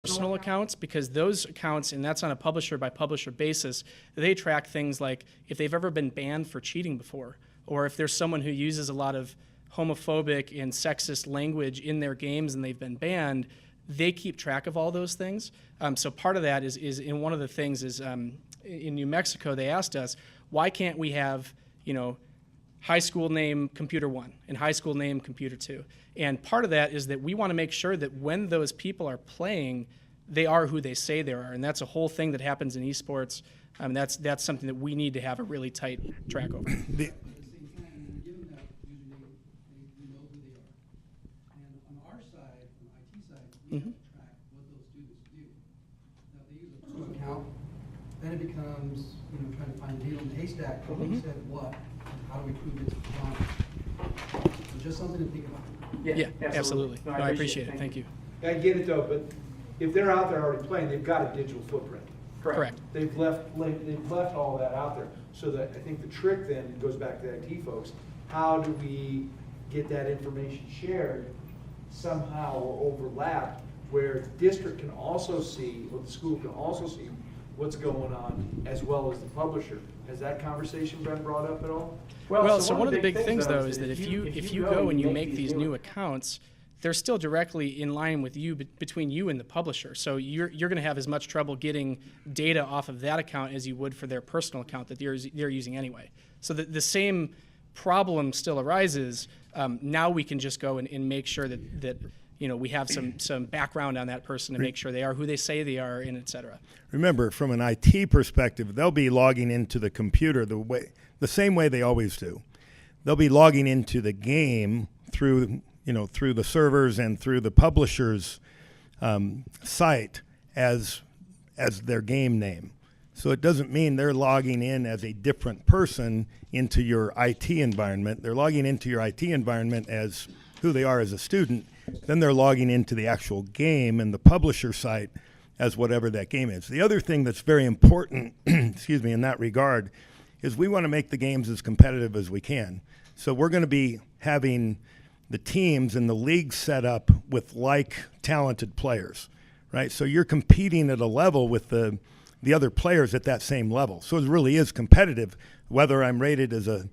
personal accounts, because those accounts, and that's on a publisher by publisher basis, they track things like if they've ever been banned for cheating before, or if there's someone who uses a lot of homophobic and sexist language in their games and they've been banned. They keep track of all those things. So part of that is in one of the things is in New Mexico, they asked us, why can't we have, high school name computer 1 and high school name computer 2? And part of that is that we want to make sure that when those people are playing, they are who they say they are. And that's a whole thing that happens in esports. That's something that we need to have a really tight track over. Mm-hmm. Track what those students do. Now, if they use a personal account, then it becomes, trying to find a needle in the haystack. Who said what? How do we prove it's wrong? So just something to think about. Yeah, absolutely. No, I appreciate it. Thank you. I get it though, but if they're out there already playing, they've got a digital footprint. Correct. They've left all that out there. So that I think the trick then goes back to the IT folks. How do we get that information shared somehow or overlap where the district can also see, or the school can also see what's going on as well as the publisher? Has that conversation been brought up at all? Well, so one of the big things though is that if you go and you make these new accounts, they're still directly in line with you, between you and the publisher. So you're going to have as much trouble getting data off of that account as you would for their personal account that they're using anyway. So the same problem still arises. Now we can just go and make sure that we have some background on that person to make sure they are who they say they are, and et cetera. Remember, from an IT perspective, they'll be logging into the computer the same way they always do. They'll be logging into the game through the servers and through the publisher's site as their game name. So it doesn't mean they're logging in as a different person into your IT environment. They're logging into your IT environment as who they are as a student. Then they're logging into the actual game and the publisher site as whatever that game is. The other thing that's very important, excuse me, in that regard, is we want to make the games as competitive as we can. So we're going to be having the teams and the league set up with talented players, right? So you're competing at a level with the other players at that same level. So it really is competitive, whether I'm rated as a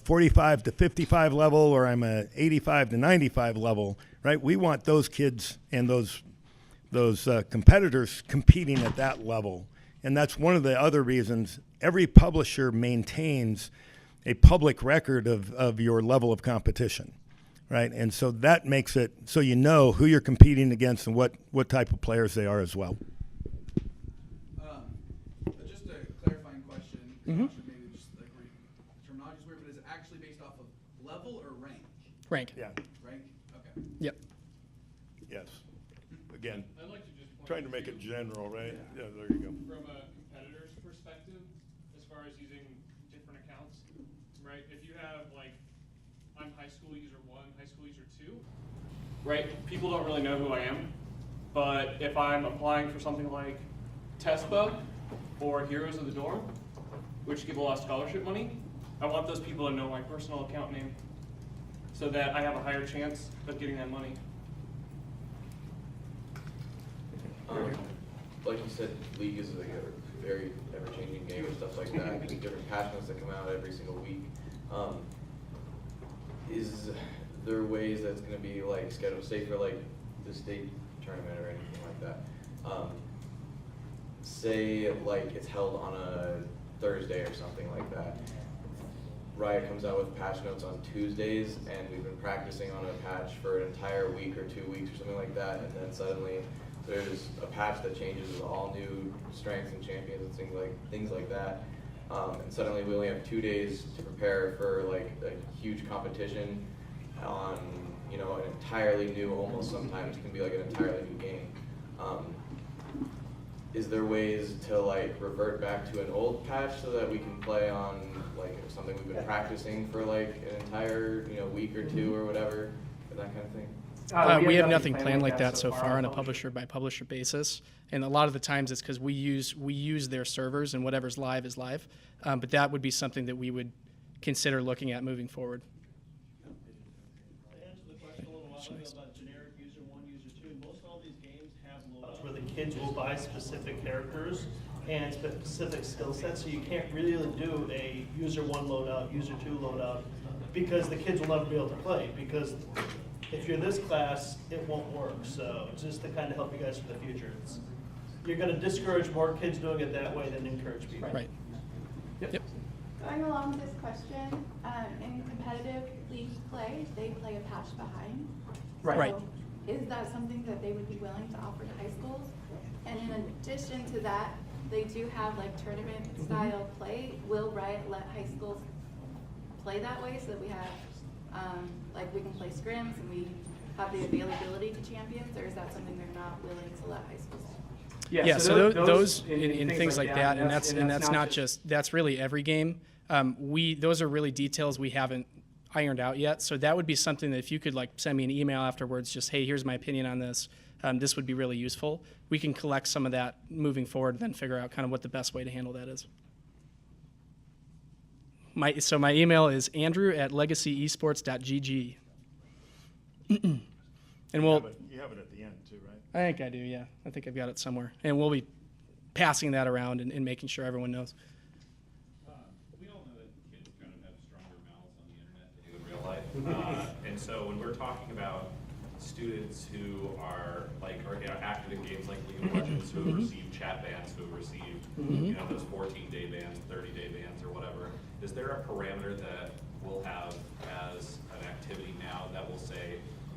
45 to 55 level or I'm a 85 to 95 level, right? We want those kids and those competitors competing at that level. And that's one of the other reasons every publisher maintains a public record of your level of competition, right? And so that makes it so you know who you're competing against and what type of players they are as well. Just a clarifying question. Mm-hmm. Maybe just like terminology is weird, but is it actually based off of level or rank? Rank. Yeah. Rank? Okay. Yep. Yes. Again, I'd like to just trying to make it general, right? Yeah, there you go. From a competitor's perspective, as far as using different accounts, right? If you have I'm high school user 1, high school user 2, right? People don't really know who I am, but if I'm applying for something like TESPA or Heroes of the Dorm, which give a lot of scholarship money, I want those people to know my personal account name so that I have a higher chance of getting that money. Like you said, League is like a very ever-changing game and stuff like that. There's different patch notes that come out every single week. Is there ways that's going to be scheduled, say for the state tournament or anything like that? Say it's held on a Thursday or something like that. Riot comes out with patch notes on Tuesdays, and we've been practicing on a patch for an entire week or 2 weeks or something like that, and then suddenly there's a patch that changes with all new strengths and champions and things like that. And suddenly we only have 2 days to prepare for a huge competition on an entirely new, almost sometimes can be an entirely new game. Is there ways to revert back to an old patch so that we can play on something we've been practicing for an entire week or 2 or whatever, or that kind of thing? We have nothing planned like that so far on a publisher by publisher basis, and a lot of the times it's because we use their servers and whatever's live is live. But that would be something that we would consider looking at moving forward. I answered the question a little while ago about generic user 1, user 2. Most all these games have loads where the kids will buy specific characters and specific skill sets, so you can't really do a user 1 loadout, user 2 loadout, because the kids will never be able to play, because if you're this class, it won't work. So just to kind of help you guys for the future, you're going to discourage more kids doing it that way than encourage people. Right. Yep. Going along with this question, in competitive league play, they play a patch behind. Right. So is that something that they would be willing to offer to high schools? And in addition to that, they do have like tournament style play. Will Riot let high schools play that way so that we have, like we can play scrims and we have the availability to champions, or is that something they're not willing to let high schools do? Yeah, so those in things like that, and that's not just, that's really every game. Those are really details we haven't ironed out yet. So that would be something that if you could like send me an email afterwards, just, hey, here's my opinion on this. This would be really useful. We can collect some of that moving forward, and then figure out kind of what the best way to handle that is. So my email is andrew@legacyesports.gg. And we'll. You have it at the end too, right? I think I do, yeah. I think I've got it somewhere. And we'll be passing that around and making sure everyone knows. We all know that kids kind of have stronger mouths on the internet than they do in real life. And so when we're talking about students who are like, or active in games like League of Legends, who have received chat bans, who have received, those 14-day bans, 30-day bans, or whatever, is there a parameter that we'll have as an activity now that will say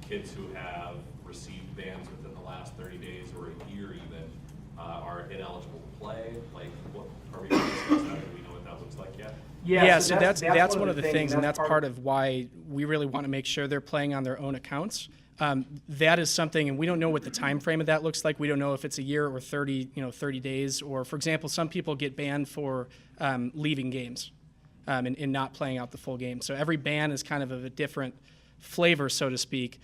kids who have received bans within the last 30 days or a year even are ineligible to play? Like, what are we going to discuss that? Do we know what that looks like yet? Yeah, so that's one of the things, and that's part of why we really want to make sure they're playing on their own accounts. That is something, and we don't know what the time frame of that looks like. We don't know if it's a year or 30 days, or for example, some people get banned for leaving games and not playing out the full game. So every ban is kind of a different flavor, so to speak.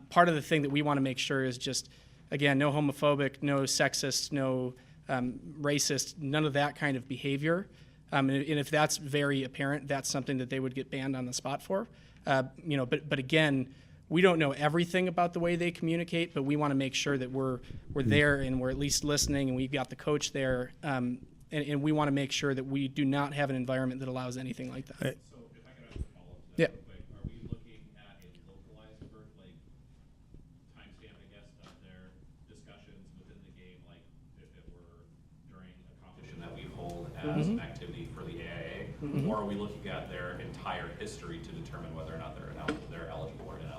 Part of the thing that we want to make sure is just, again, no homophobic, no sexist, no racist, none of that kind of behavior. And if that's very apparent, that's something that they would get banned on the spot for. But again, we don't know everything about the way they communicate, but we want to make sure that we're there and we're at least listening, and we've got the coach there, and we want to make sure that we do not have an environment that allows anything like that. So if I could ask a follow-up to that Yeah. real quick, are we looking at a localized timestamp, I guess, of their discussions within the game, like if it were during a competition that we hold as an activity for the AIA, or are we looking at their entire history to determine whether or not they're eligible or ineligible?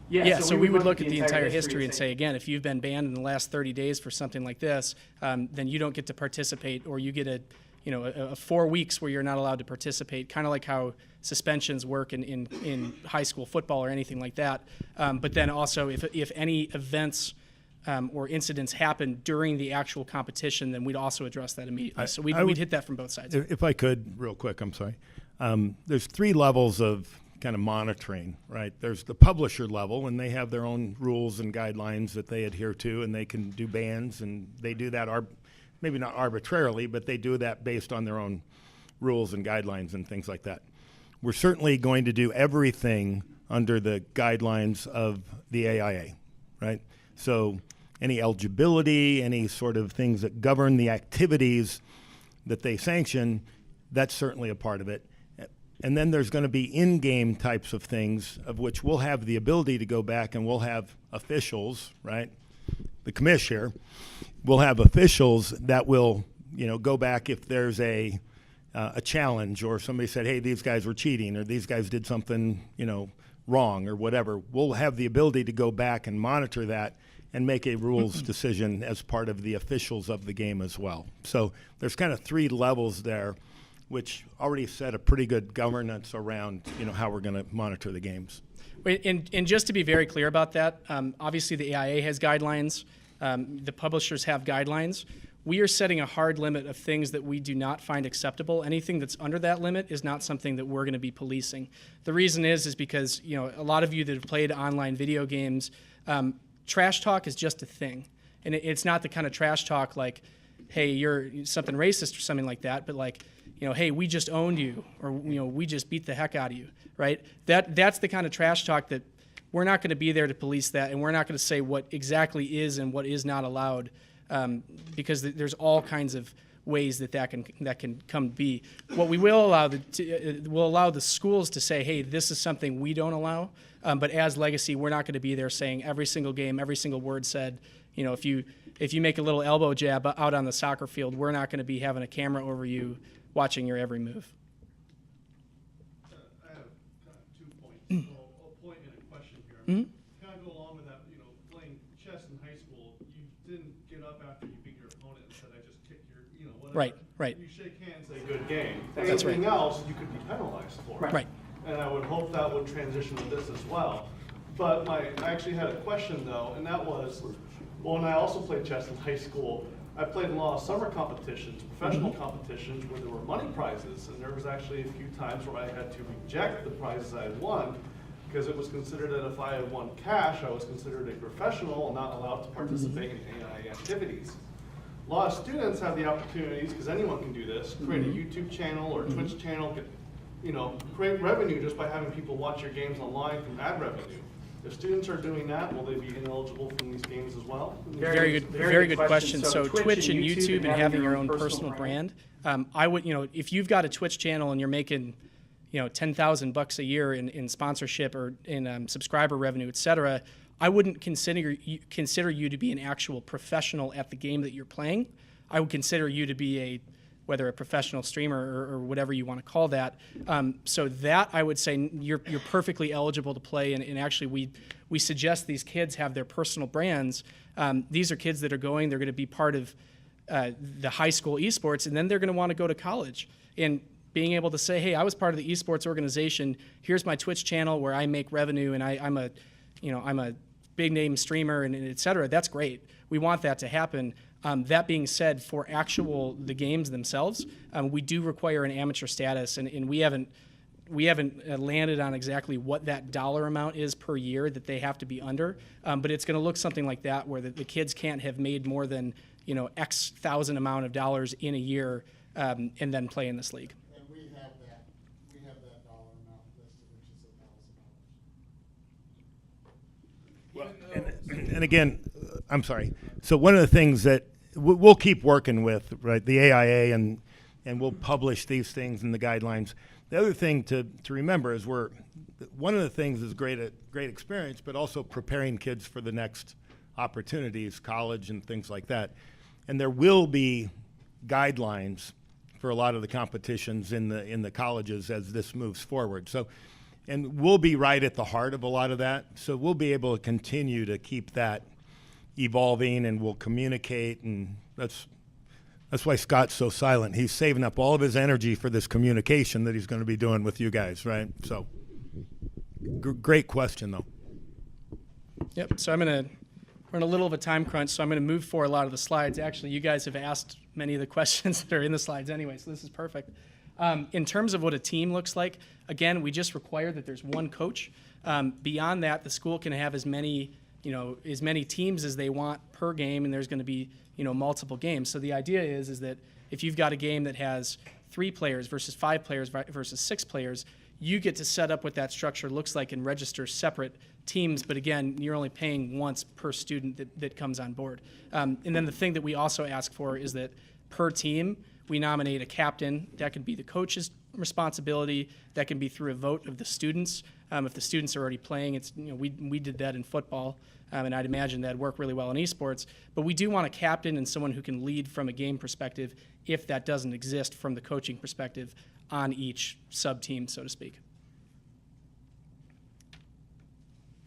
Yeah, so we would look at the entire history and say, again, if you've been banned in the last 30 days for something like this, then you don't get to participate, or you get a 4 weeks where you're not allowed to participate, kind of like how suspensions work in high school football or anything like that. But then also, if any events or incidents happen during the actual competition, then we'd also address that immediately. So we'd hit that from both sides. If I could, real quick, I'm sorry. There's 3 levels of kind of monitoring, right? There's the publisher level, and they have their own rules and guidelines that they adhere to, and they can do bans, and they do that, maybe not arbitrarily, but they do that based on their own rules and guidelines and things like that. We're certainly going to do everything under the guidelines of the AIA, right? So any eligibility, any sort of things that govern the activities that they sanction, that's certainly a part of it. And then there's going to be in-game types of things, of which we'll have the ability to go back, and we'll have officials, right? The commish here, we'll have officials that will, go back if there's a challenge, or somebody said, hey, these guys were cheating, or these guys did something, wrong, or whatever. We'll have the ability to go back and monitor that and make a rules decision as part of the officials of the game as well. So there's kind of 3 levels there, which already set a pretty good governance around, how we're going to monitor the games. And just to be very clear about that, obviously the AIA has guidelines, the publishers have guidelines. We are setting a hard limit of things that we do not find acceptable. Anything that's under that limit is not something that we're going to be policing. The reason is because a lot of you that have played online video games, trash talk is just a thing, and it's not the kind of trash talk like, hey, you're something racist or something like that, but like, hey, we just owned you, or we just beat the heck out of you, right? That's the kind of trash talk that we're not going to be there to police that, and we're not going to say what exactly is and what is not allowed. because there's all kinds of ways that can come to be. What we will allow will allow the schools to say, hey, this is something we don't allow. But as Legacy, we're not going to be there saying every single game, every single word said. You know, if you make a little elbow jab out on the soccer field, we're not going to be having a camera over you watching your every move. I have kind of 2 points. So a point and a question here. Kind of go along with that, playing chess in high school, you didn't get up after you beat your opponent and said, I just kicked your, whatever. Right. You shake hands, say, good game. That's right. Anything else, you could be penalized for. Right. And I would hope that would transition to this as well. But I actually had a question though, and that was, when I also played chess in high school, I played in a lot of summer competitions, professional competitions where there were money prizes, and there was actually a few times where I had to reject the prizes I had won because it was considered that if I had won cash, I was considered a professional and not allowed to participate in AIA activities. A lot of students have the opportunities, because anyone can do this, create a YouTube channel or a Twitch channel, create revenue just by having people watch your games online from ad revenue. If students are doing that, will they be ineligible from these games as well? Very good question. So Twitch and YouTube and having your own personal brand. I would, if you've got a Twitch channel and you're making, $10,000 a year in sponsorship or in subscriber revenue, et cetera, I wouldn't consider you to be an actual professional at the game that you're playing. I would consider you to be whether a professional streamer or whatever you want to call that. So that, I would say, you're perfectly eligible to play, and actually we suggest these kids have their personal brands. These are kids that are they're going to be part of the high school esports, and then they're going to want to go to college. And being able to say, hey, I was part of the esports organization, here's my Twitch channel where I make revenue, and I'm a big name streamer, and et cetera, that's great. We want that to happen. That being said, for the games themselves, we do require an amateur status, and we haven't landed on exactly what that dollar amount is per year that they have to be under, but it's going to look something like that, where the kids can't have made more than X thousand amount of dollars in a year and then play in this league. And we have that dollar amount listed, which is $1,000. And again, I'm sorry. So one of the things that we'll keep working with, right, the AIA, and we'll publish these things in the guidelines. The other thing to remember is one of the things is great experience, but also preparing kids for the next opportunities, college and things like that. And there will be guidelines for a lot of the competitions in the colleges as this moves forward. So, and we'll be right at the heart of a lot of that. So we'll be able to continue to keep that evolving, and we'll communicate, and that's why Scott's so silent. He's saving up all of his energy for this communication that he's going to be doing with you guys, right? So, great question, though. Yep. So we're in a little of a time crunch, so I'm going to move for a lot of the slides. Actually, you guys have asked many of the questions that are in the slides anyway, so this is perfect. In terms of what a team looks like, again, we just require that there's one coach. Beyond that, the school can have as many teams as they want per game, and there's going to be multiple games. So the idea is that if you've got a game that has 3 players versus 5 players versus 6 players, you get to set up what that structure looks like and register separate teams. But again, you're only paying once per student that comes on board. And then the thing that we also ask for is that per team, we nominate a captain. That could be the coach's responsibility. That can be through a vote of the students. If the students are already playing, we did that in football, and I'd imagine that'd work really well in esports. But we do want a captain and someone who can lead from a game perspective if that doesn't exist from the coaching perspective on each sub-team, so to speak.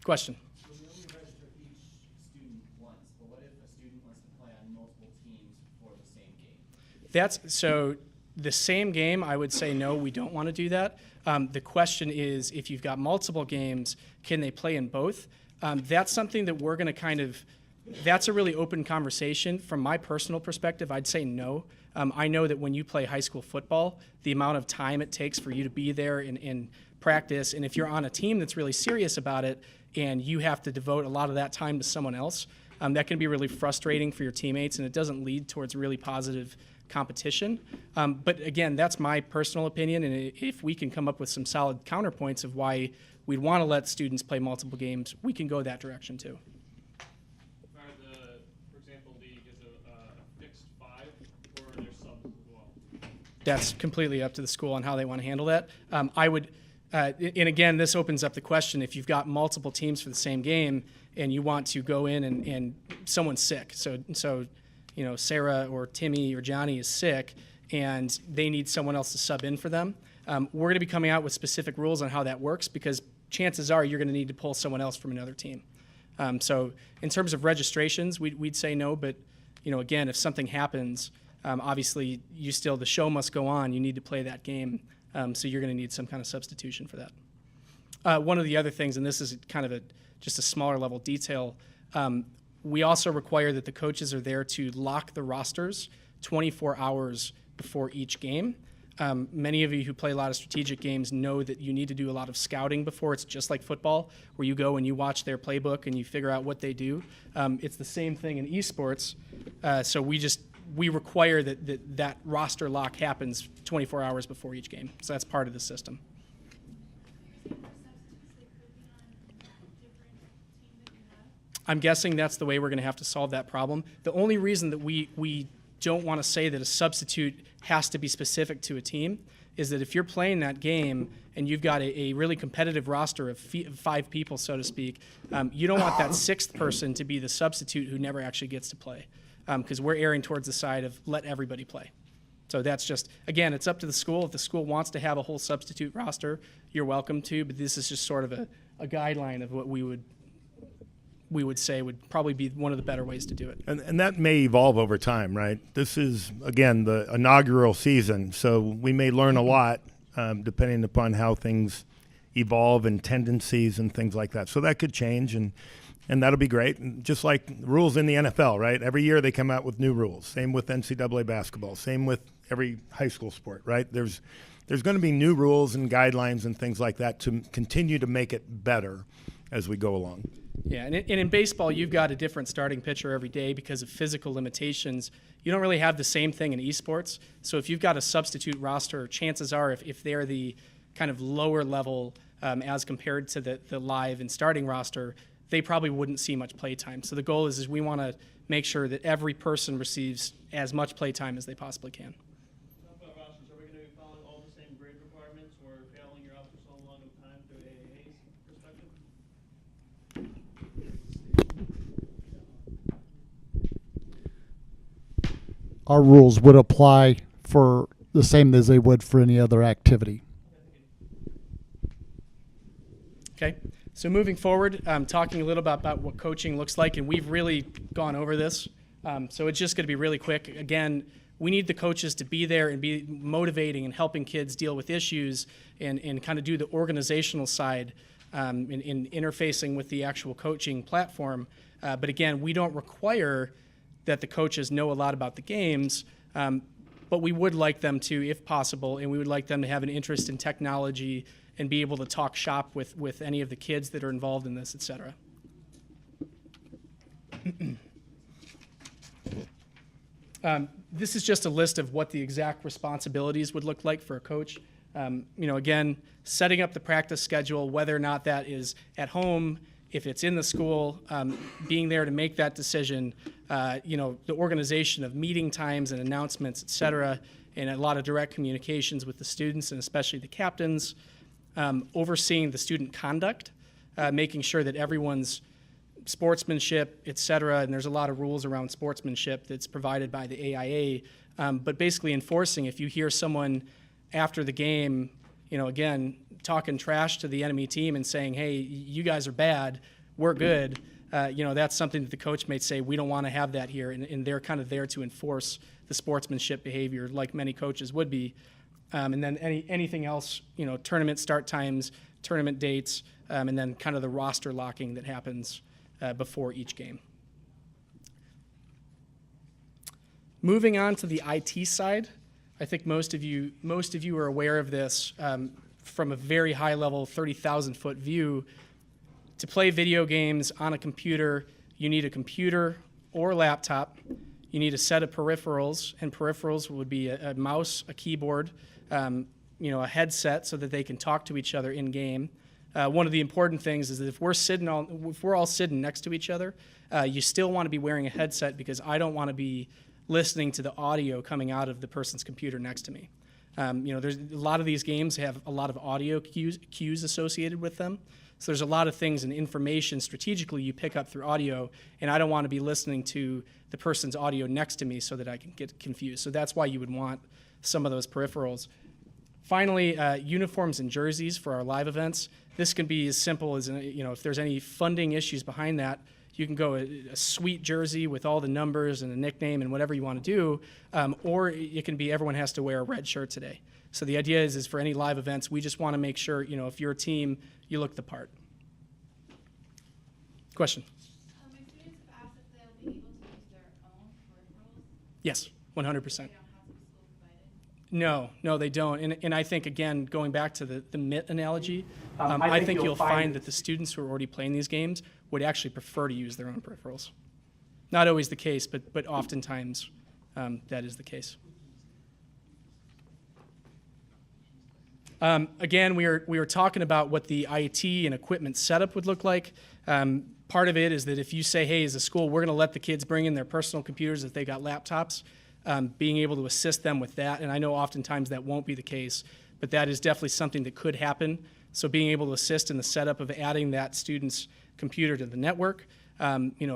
Question? So we only register each student once, but what if a student wants to play on multiple teams for the same game? So the same game, I would say no, we don't want to do that. The question is, if you've got multiple games, can they play in both? That's something that we're going to that's a really open conversation. From my personal perspective, I'd say no. I know that when you play high school football, the amount of time it takes for you to be there and practice, and if you're on a team that's really serious about it and you have to devote a lot of that time to someone else, that can be really frustrating for your teammates, and it doesn't lead towards really positive competition. But again, that's my personal opinion, and if we can come up with some solid counterpoints of why we'd want to let students play multiple games, we can go that direction too. For example, league is a that's completely up to the school on how they want to handle that. I would, and again, this opens up the question, if you've got multiple teams for the same game and you want to go in and someone's sick, so Sarah or Timmy or Johnny is sick and they need someone else to sub in for them, we're going to be coming out with specific rules on how that works, because chances are you're going to need to pull someone else from another team. So in terms of registrations, we'd say no, but again, if something happens, obviously the show must go on. You need to play that game, so you're going to need some kind of substitution for that. One of the other things, and this is kind of just a smaller level detail, we also require that the coaches are there to lock the rosters 24 hours before each game. Many of you who play a lot of strategic games know that you need to do a lot of scouting before. It's just like football, where you go and you watch their playbook and you figure out what they do. It's the same thing in esports. So we require that roster lock happens 24 hours before each game. So that's part of the system. I'm guessing that's the way we're going to have to solve that problem. The only reason that we don't want to say that a substitute has to be specific to a team is that if you're playing that game and you've got a really competitive roster of 5 people, so to speak, you don't want that 6th person to be the substitute who never actually gets to play, because we're erring towards the side of let everybody play. So that's just, again, it's up to the school. If the school wants to have a whole substitute roster, you're welcome to, but this is just sort of a guideline of what we would say would probably be one of the better ways to do it. And that may evolve over time, right? This is, again, the inaugural season, so we may learn a lot depending upon how things evolve and tendencies and things like that. So that could change, and that'll be great. And just like rules in the NFL, right? Every year they come out with new rules. Same with NCAA basketball. Same with every high school sport, right? There's going to be new rules and guidelines and things like that to continue to make it better as we go along. Yeah, and in baseball, you've got a different starting pitcher every day because of physical limitations. You don't really have the same thing in esports. So if you've got a substitute roster, chances are if they're the kind of lower level as compared to the live and starting roster, they probably wouldn't see much play time. So the goal is we want to make sure that every person receives as much play time as they possibly can. Rosters, are we going to be following all the same grade requirements, or failing your after so long of time through AIA's perspective? Our rules would apply for the same as they would for any other activity. Okay, so moving forward, talking a little about what coaching looks like, and we've really gone over this, so it's just going to be really quick. Again, we need the coaches to be there and be motivating and helping kids deal with issues and kind of do the organizational side in interfacing with the actual coaching platform. But again, we don't require that the coaches know a lot about the games, but we would like them to, if possible, and we would like them to have an interest in technology and be able to talk shop with any of the kids that are involved in this, et cetera. This is just a list of what the exact responsibilities would look like for a coach. Again, setting up the practice schedule, whether or not that is at home, if it's in the school, being there to make that decision, the organization of meeting times and announcements, et cetera, and a lot of direct communications with the students and especially the captains, overseeing the student conduct, making sure that everyone's sportsmanship, et cetera, and there's a lot of rules around sportsmanship that's provided by the AIA, but basically enforcing if you hear someone after the game, again, talking trash to the enemy team and saying, hey, you guys are bad, we're good, that's something that the coach may say, we don't want to have that here, and they're kind of there to enforce the sportsmanship behavior like many coaches would be. And then anything else, tournament start times, tournament dates, and then kind of the roster locking that happens before each game. Moving on to the IT side, I think most of you are aware of this from a very high level, 30,000-foot view. To play video games on a computer, you need a computer or laptop. You need a set of peripherals, and peripherals would be a mouse, a keyboard, a headset so that they can talk to each other in game. One of the important things is that if we're all sitting next to each other, you still want to be wearing a headset because I don't want to be listening to the audio coming out of the person's computer next to me. There's a lot of these games have a lot of audio cues associated with them. So there's a lot of things and information strategically you pick up through audio, and I don't want to be listening to the person's audio next to me so that I can get confused. So that's why you would want some of those peripherals. Finally, uniforms and jerseys for our live events. This can be as simple as, if there's any funding issues behind that, you can go a sweet jersey with all the numbers and a nickname and whatever you want to do, or it can be everyone has to wear a red shirt today. So the idea is for any live events, we just want to make sure, if you're a team, you look the part. Question? My students have asked if they'll be able to use their own peripherals. Yes, 100%. They don't have to be school provided. No, they don't. And I think, again, going back to the mitt analogy, I think you'll find that the students who are already playing these games would actually prefer to use their own peripherals. Not always the case, but oftentimes that is the case. Again, we were talking about what the IT and equipment setup would look like. Part of it is that if you say, hey, as a school, we're going to let the kids bring in their personal computers if they got laptops, being able to assist them with that. And I know oftentimes that won't be the case, but that is definitely something that could happen. So being able to assist in the setup of adding that student's computer to the network,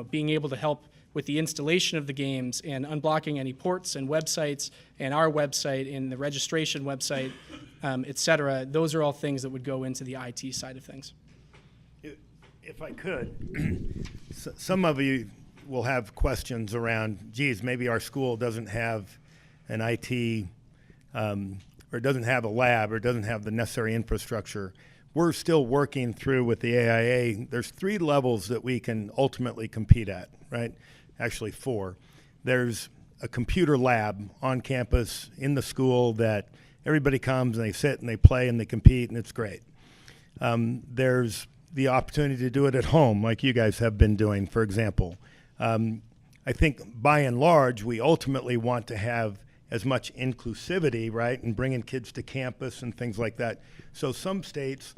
being able to help with the installation of the games and unblocking any ports and websites and our website and the registration website, et cetera, those are all things that would go into the IT side of things. If I could, some of you will have questions around, geez, maybe our school doesn't have an IT or doesn't have a lab or doesn't have the necessary infrastructure. We're still working through with the AIA. There's 3 levels that we can ultimately compete at, right? Actually 4. There's a computer lab on campus in the school that everybody comes and they sit and they play and they compete and it's great. There's the opportunity to do it at home like you guys have been doing, for example. I think by and large, we ultimately want to have as much inclusivity, right, and bringing kids to campus and things like that. So some states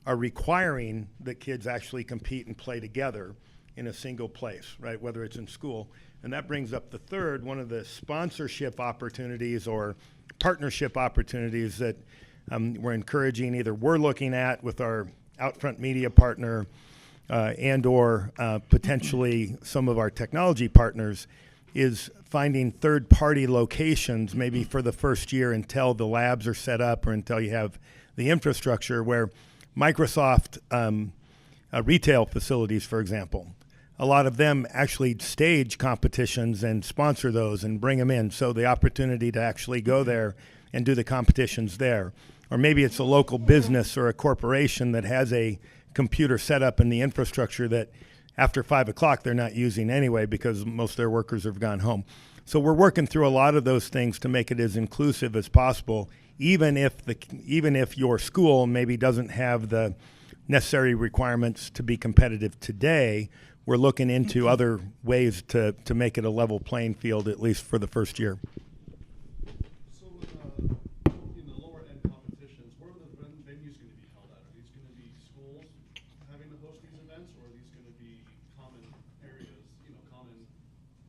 are requiring that kids actually compete and play together in a single place, right, whether it's in school. And that brings up the third, one of the sponsorship opportunities or partnership opportunities that we're encouraging, either we're looking at with our Outfront Media partner and or potentially some of our technology partners, is finding third-party locations maybe for the first year until the labs are set up or until you have the infrastructure, where Microsoft retail facilities, for example, a lot of them actually stage competitions and sponsor those and bring them in. So the opportunity to actually go there and do the competitions there. Or maybe it's a local business or a corporation that has a computer set up in the infrastructure that after 5 o'clock they're not using anyway because most of their workers have gone home. So we're working through a lot of those things to make it as inclusive as possible, even if your school maybe doesn't have the necessary requirements to be competitive today. We're looking into other ways to make it a level playing field, at least for the first year. So in the lower end competitions, where are the venues going to be held at? Are these going to be schools having to host these events, or are these going to be common areas, common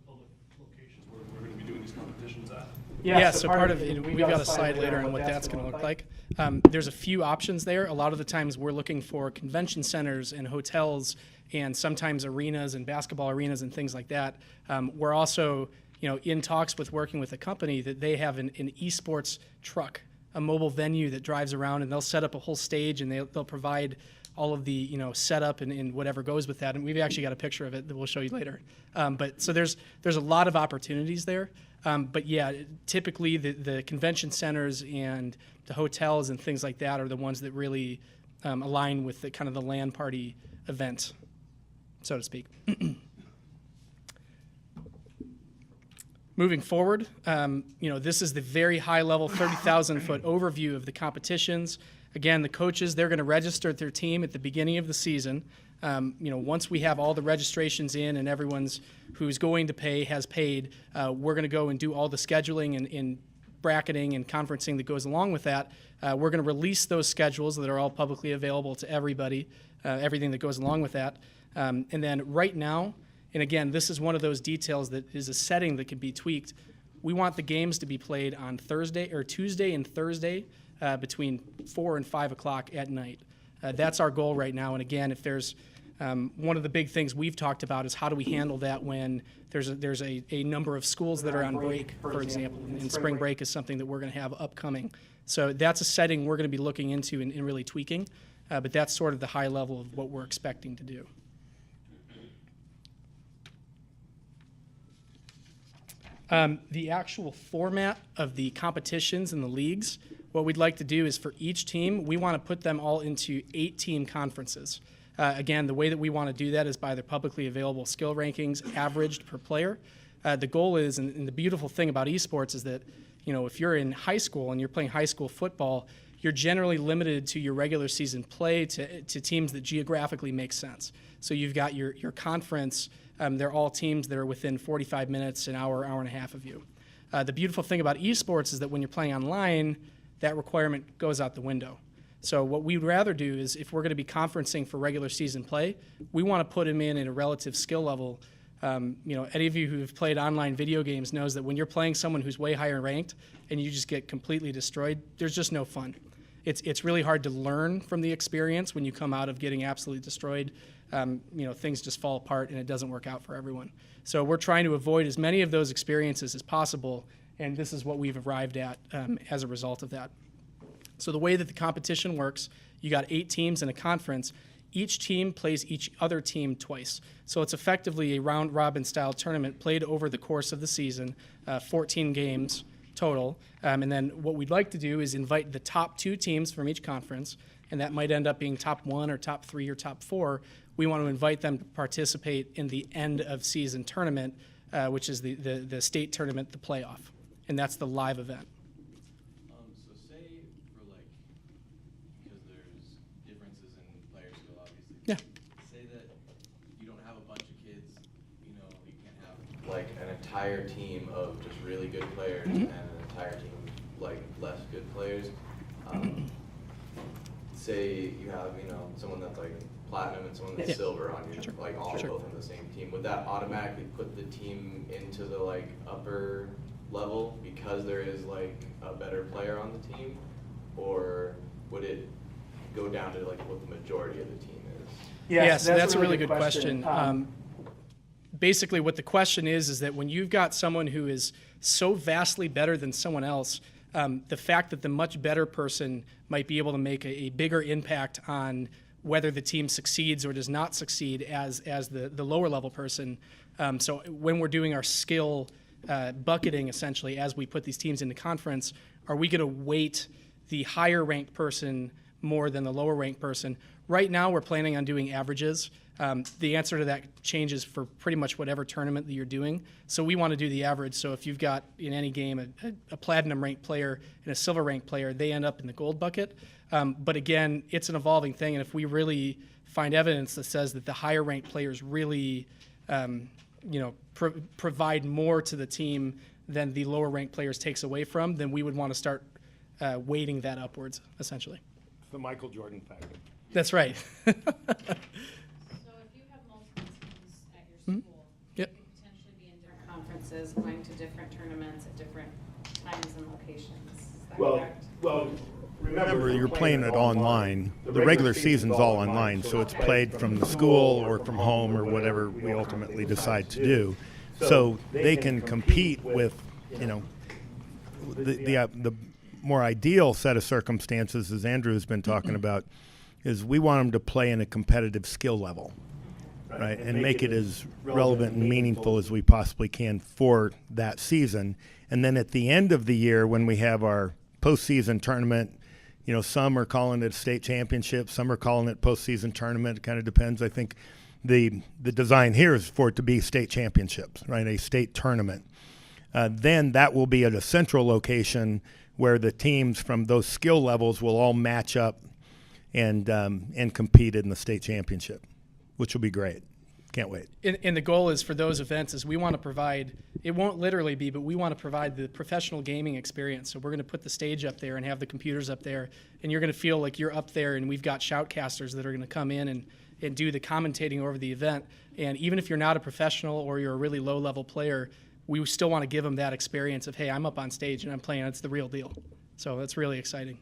public locations where we're going to be doing these competitions at? Yeah, so part of it, we've got a slide later on what that's going to look like. There's a few options there. A lot of the times we're looking for convention centers and hotels and sometimes arenas and basketball arenas and things like that. We're also, in talks with working with a company that they have an esports truck, a mobile venue that drives around, and they'll set up a whole stage and they'll provide all of the setup and whatever goes with that. And we've actually got a picture of it that we'll show you later. But so there's a lot of opportunities there. But yeah, typically the convention centers and the hotels and things like that are the ones that really align with the kind of the LAN party event, so to speak. Moving forward, this is the very high level 30,000 foot overview of the competitions. Again, the coaches, they're going to register their team at the beginning of the season. Once we have all the registrations in and everyone's who's going to pay has paid, we're going to go and do all the scheduling and bracketing and conferencing that goes along with that. We're going to release those schedules that are all publicly available to everybody, everything that goes along with that. And then right now, and again, this is one of those details that is a setting that can be tweaked. we want the games to be played on Tuesday and Thursday between 4 and 5 o'clock at night. That's our goal right now. And again, if there's one of the big things we've talked about is how do we handle that when there's a number of schools that are on break, for example, and spring break is something that we're going to have upcoming. So that's a setting we're going to be looking into and really tweaking, but that's sort of the high level of what we're expecting to do. The actual format of the competitions and the leagues, what we'd like to do is for each team, we want to put them all into 8-team conferences. Again, the way that we want to do that is by their publicly available skill rankings averaged per player. The goal is, and the beautiful thing about esports is that, if you're in high school and you're playing high school football, you're generally limited to your regular season play to teams that geographically make sense. So you've got your conference. They're all teams that are within 45 minutes, an hour, hour and a half of you. The beautiful thing about esports is that when you're playing online, that requirement goes out the window. So what we'd rather do is if we're going to be conferencing for regular season play, we want to put them in at a relative skill level. Any of you who've played online video games knows that when you're playing someone who's way higher ranked and you just get completely destroyed, there's just no fun. It's really hard to learn from the experience when you come out of getting absolutely destroyed. Things just fall apart and it doesn't work out for everyone. So we're trying to avoid as many of those experiences as possible, and this is what we've arrived at as a result of that. So the way that the competition works, you got 8 teams in a conference. Each team plays each other team twice. So it's effectively a round-robin style tournament played over the course of the season, 14 games total. And then what we'd like to do is invite the top 2 teams from each conference, and that might end up being top 1 or top 3 or top 4. We want to invite them to participate in the end of season tournament, which is the state tournament, the playoff. And that's the live event. So say for because there's differences in player skill, obviously. Yeah. Say that you don't have a bunch of kids, you can't have an entire team of just really good players and an entire team of less good players. Say you have, someone that's platinum and someone that's silver on your, all both on the same team. Would that automatically put the team into the upper level because there is a better player on the team, or would it go down to what the majority of the team is? Yes, that's a really good question. Basically what the question is that when you've got someone who is so vastly better than someone else, the fact that the much better person might be able to make a bigger impact on whether the team succeeds or does not succeed as the lower level person. So when we're doing our skill bucketing, essentially, as we put these teams into conference, are we going to weight the higher ranked person more than the lower ranked person? Right now, we're planning on doing averages. The answer to that changes for pretty much whatever tournament that you're doing. So we want to do the average. So if you've got in any game a platinum ranked player and a silver ranked player, they end up in the gold bucket. But again, it's an evolving thing. And if we really find evidence that says that the higher ranked players really provide more to the team than the lower ranked players takes away from, then we would want to start weighting that upwards, essentially. It's the Michael Jordan factor. That's right. So if you have multiple teams at your school, you Yep. could potentially be in different conferences, going to different tournaments at different times and locations. Is that correct? Remember, you're playing it online. The regular season's all online, so it's played from the school or from home or whatever we ultimately decide to do. So they can compete with, the more ideal set of circumstances, as Andrew has been talking about, is we want them to play in a competitive skill level, right, and make it as relevant and meaningful as we possibly can for that season. And then at the end of the year, when we have our postseason tournament, some are calling it a state championship, some are calling it postseason tournament. It kind of depends. I think the design here is for it to be state championships, right, a state tournament. Then that will be at a central location where the teams from those skill levels will all match up and compete in the state championship, which will be great. Can't wait. And the goal is for those events is we want to provide, it won't literally be, but we want to provide the professional gaming experience. So we're going to put the stage up there and have the computers up there, and you're going to feel like you're up there, and we've got shoutcasters that are going to come in and do the commentating over the event. And even if you're not a professional or you're a really low-level player, we still want to give them that experience of, hey, I'm up on stage and I'm playing. It's the real deal. So that's really exciting.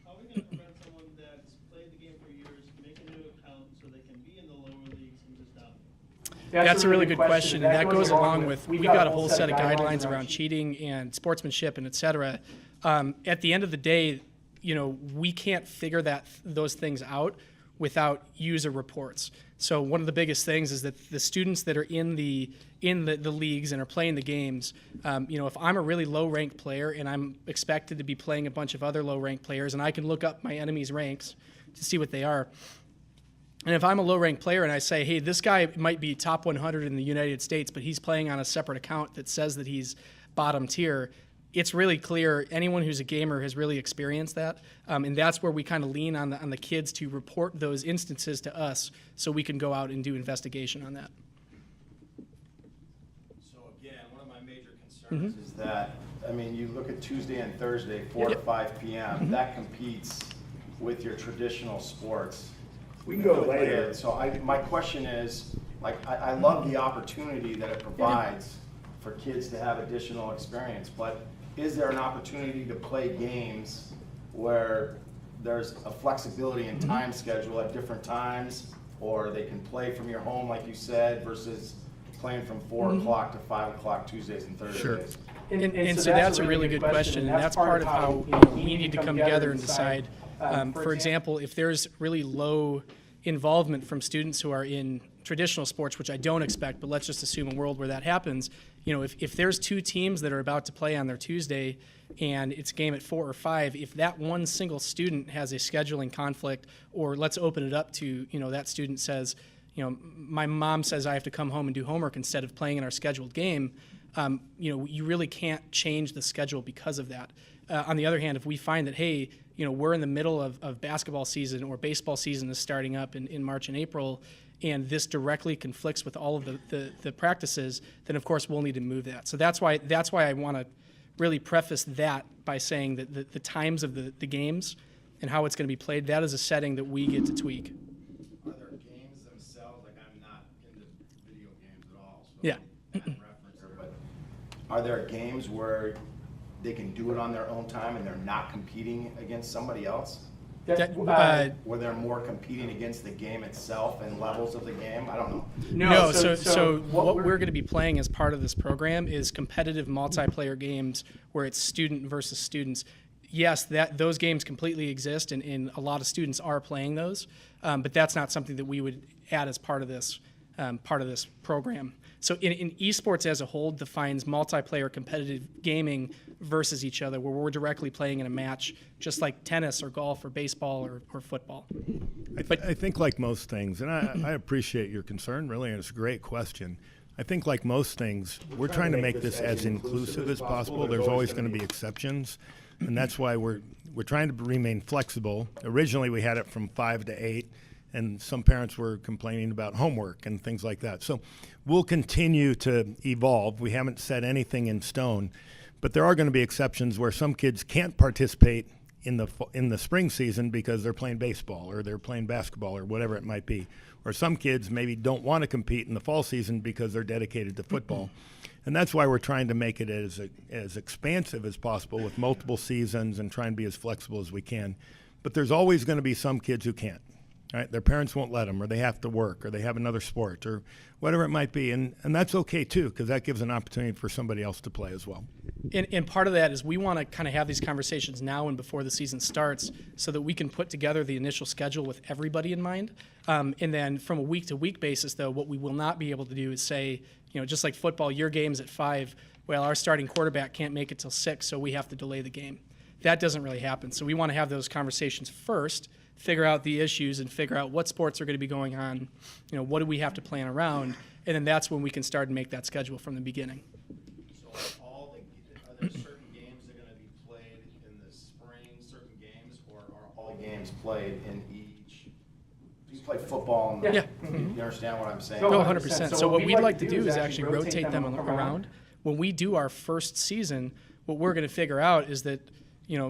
How are we going to prevent someone that's played the game for years, make a new account so they can be in the lower leagues and just dominate? That's a really good question, and that goes along with, we've got a whole set of guidelines around cheating and sportsmanship and et cetera. At the end of the day, we can't figure those things out without user reports. So one of the biggest things is that the students that are in the leagues and are playing the games, if I'm a really low-ranked player and I'm expected to be playing a bunch of other low-ranked players, and I can look up my enemy's ranks to see what they are. And if I'm a low-ranked player and I say, hey, this guy might be top 100 in the United States, but he's playing on a separate account that says that he's bottom tier, it's really clear anyone who's a gamer has really experienced that. And that's where we kind of lean on the kids to report those instances to us so we can go out and do investigation on that. So again, one of my major concerns is that, you look at Tuesday and Thursday, 4 to 5 p.m., that competes with your traditional sports. We can go later. So my question is, I love the opportunity that it provides for kids to have additional experience, but is there an opportunity to play games where there's a flexibility in time schedule at different times, or they can play from your home, like you said, versus playing from 4 o'clock to 5 o'clock Tuesdays and Thursdays? Sure. And so that's a really good question, and that's part of how we need to come together and decide. For example, if there's really low involvement from students who are in traditional sports, which I don't expect, but let's just assume a world where that happens. If there's 2 teams that are about to play on their Tuesday and it's a game at 4 or 5, if that one single student has a scheduling conflict, or let's open it up to, that student says, my mom says I have to come home and do homework instead of playing in our scheduled game, you really can't change the schedule because of that. On the other hand, if we find that, hey, we're in the middle of basketball season or baseball season is starting up in March and April, and this directly conflicts with all of the practices, then of course we'll need to move that. So that's why I want to really preface that by saying that the times of the games and how it's going to be played, that is a setting that we get to tweak. Are there games themselves, I'm not into video games at all, so Yeah. I can't reference it, but are there games where they can do it on their own time and they're not competing against somebody else? Where they're more competing against the game itself and levels of the game? I don't know. No, so what we're going to be playing as part of this program is competitive multiplayer games where it's student versus students. Yes, those games completely exist, and a lot of students are playing those, but that's not something that we would add as part of this program. So in esports as a whole defines multiplayer competitive gaming versus each other, where we're directly playing in a match, just like tennis or golf or baseball or football. I think like most things, and I appreciate your concern, really, and it's a great question. I think like most things, we're trying to make this as inclusive as possible. There's always going to be exceptions, and that's why we're trying to remain flexible. Originally, we had it from 5 to 8. And some parents were complaining about homework and things like that. So we'll continue to evolve. We haven't set anything in stone, but there are going to be exceptions where some kids can't participate in the spring season because they're playing baseball or they're playing basketball or whatever it might be. Or some kids maybe don't want to compete in the fall season because they're dedicated to football. And that's why we're trying to make it as expansive as possible with multiple seasons and try and be as flexible as we can. But there's always going to be some kids who can't. Right? Their parents won't let them, or they have to work, or they have another sport, or whatever it might be. And that's okay, too, because that gives an opportunity for somebody else to play as well. And part of that is we want to kind of have these conversations now and before the season starts so that we can put together the initial schedule with everybody in mind. And then from a week-to-week basis, though, what we will not be able to do is say, just like football, your game's at 5, well, our starting quarterback can't make it till 6, so we have to delay the game. That doesn't really happen. So we want to have those conversations first, figure out the issues and figure out what sports are going to be going on, what do we have to plan around, and then that's when we can start and make that schedule from the beginning. So are there certain games that are going to be played in the spring, certain games, or are all games played in each? You play football, and Yeah. You understand what I'm saying? No, 100%. So what we'd like to do is actually rotate them around. When we do our first season, what we're going to figure out is that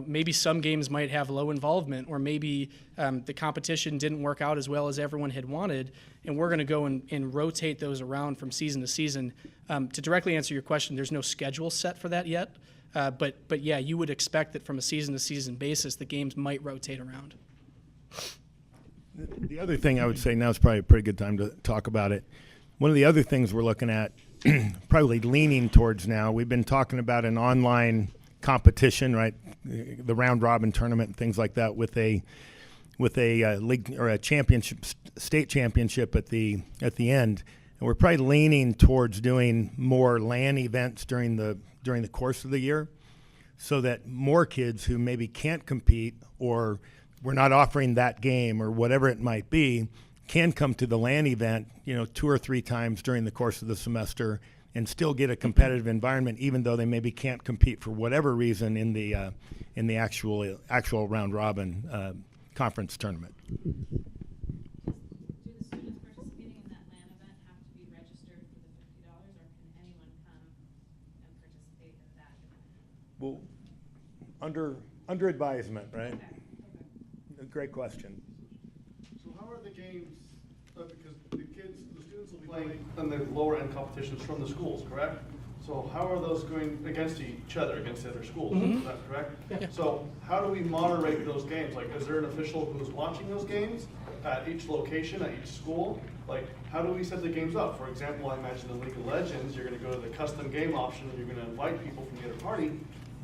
maybe some games might have low involvement, or maybe the competition didn't work out as well as everyone had wanted, and we're going to go and rotate those around from season to season. To directly answer your question, there's no schedule set for that yet, but yeah, you would expect that from a season-to-season basis, the games might rotate around. The other thing I would say, now is probably a pretty good time to talk about it. One of the other things we're looking at, probably leaning towards now, we've been talking about an online competition, right? The round robin tournament and things like that, with a league or a championship, state championship at the end. And we're probably leaning towards doing more LAN events during the course of the year, so that more kids who maybe can't compete, or we're not offering that game or whatever it might be, can come to the LAN event, 2 or 3 times during the course of the semester, and still get a competitive environment, even though they maybe can't compete for whatever reason in the actual round robin conference tournament. Do the students participating in that LAN event have to be registered for the $50, or can anyone come and participate in that event? Well, under advisement, right? Okay. Great question. So how are the games, because the students will be playing in the lower end competitions from the schools, correct? So how are those going against each other, against the other schools, is that correct? Yeah. So how do we moderate those games? Like, is there an official who's watching those games at each location, at each school? Like, how do we set the games up? For example, I imagine in League of Legends, you're gonna go to the custom game option, and you're gonna invite people from the other party,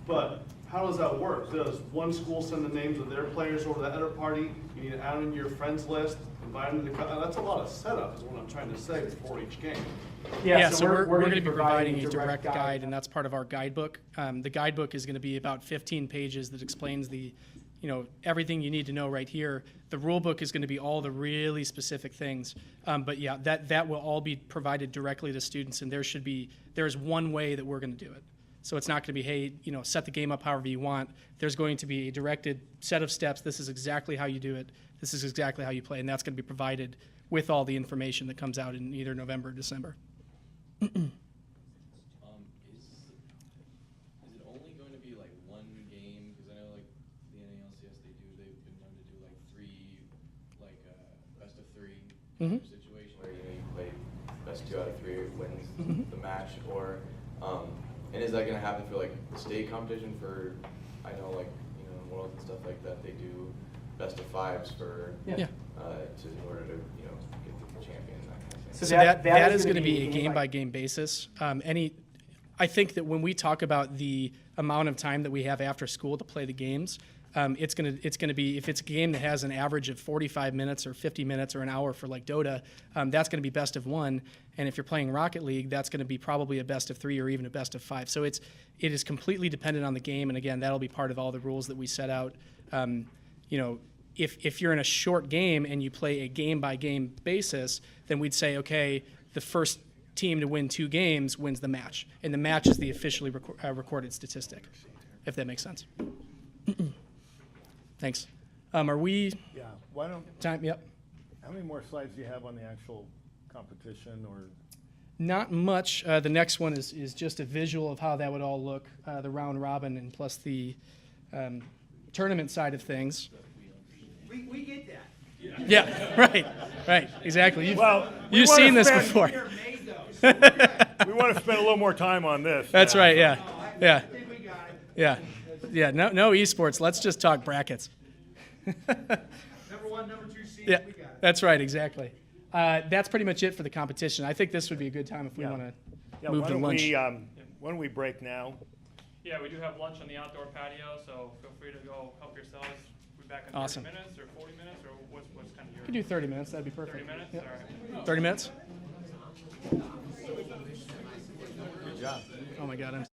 but how does that work? Does one school send the names of their players over to the other party? You need to add them to your friends list, invite them to the, that's a lot of setup, is what I'm trying to say, before each game. Yeah, so we're going to be providing a direct guide, and that's part of our guidebook. The guidebook is going to be about 15 pages that explains everything you need to know right here. The rule book is going to be all the really specific things. But yeah, that will all be provided directly to students, and there's one way that we're going to do it. So it's not going to be, hey, set the game up however you want. There's going to be a directed set of steps. This is exactly how you do it. This is exactly how you play, and that's going to be provided with all the information that comes out in either November or December. Is it only going to be like one game? Because I know like the NALCS they've been known to do like 3 best of 3 situation where you play best 2 out of 3 wins the match, or and is that going to happen for like the state competition? For I know like in Worlds and stuff like that they do best of 5s for in order to get the champion and that kind of thing. So that is going to be a game-by-game basis. I think that when we talk about the amount of time that we have after school to play the games, it's going to be, if it's a game that has an average of 45 minutes or 50 minutes or an hour for like Dota, that's going to be best of 1. And if you're playing Rocket League, that's going to be probably a best of 3 or even a best of 5. So it is completely dependent on the game. And again, that'll be part of all the rules that we set out. If you're in a short game and you play a game-by-game basis, then we'd say, okay, the first team to win 2 games wins the match. And the match is the officially recorded statistic, if that makes sense. Thanks. Are we? Yeah. Why don't? Time. Yep. How many more slides do you have on the actual competition, or? Not much. The next one is just a visual of how that would all look, the round robin, and plus the tournament side of things. We get that. Yeah. Right. Exactly. You've wanna seen this spend- before. We want to spend a little more time on this. That's right. Yeah. I think we got it. Yeah. No esports. Let's just talk brackets. Number 1, number 2 seed, Yeah. we got it. That's right. Exactly. That's pretty much it for the competition. I think this would be a good time if we want to move why to don't lunch. why don't we break now? Yeah, we do have lunch on the outdoor patio, so feel free to go help yourselves. We'll be back in 30 Awesome. minutes or 40 minutes, or what's kind of your... We could do 30 minutes. That'd be perfect. 30 minutes? Yep. All right. 30 minutes? Good job. Oh my God.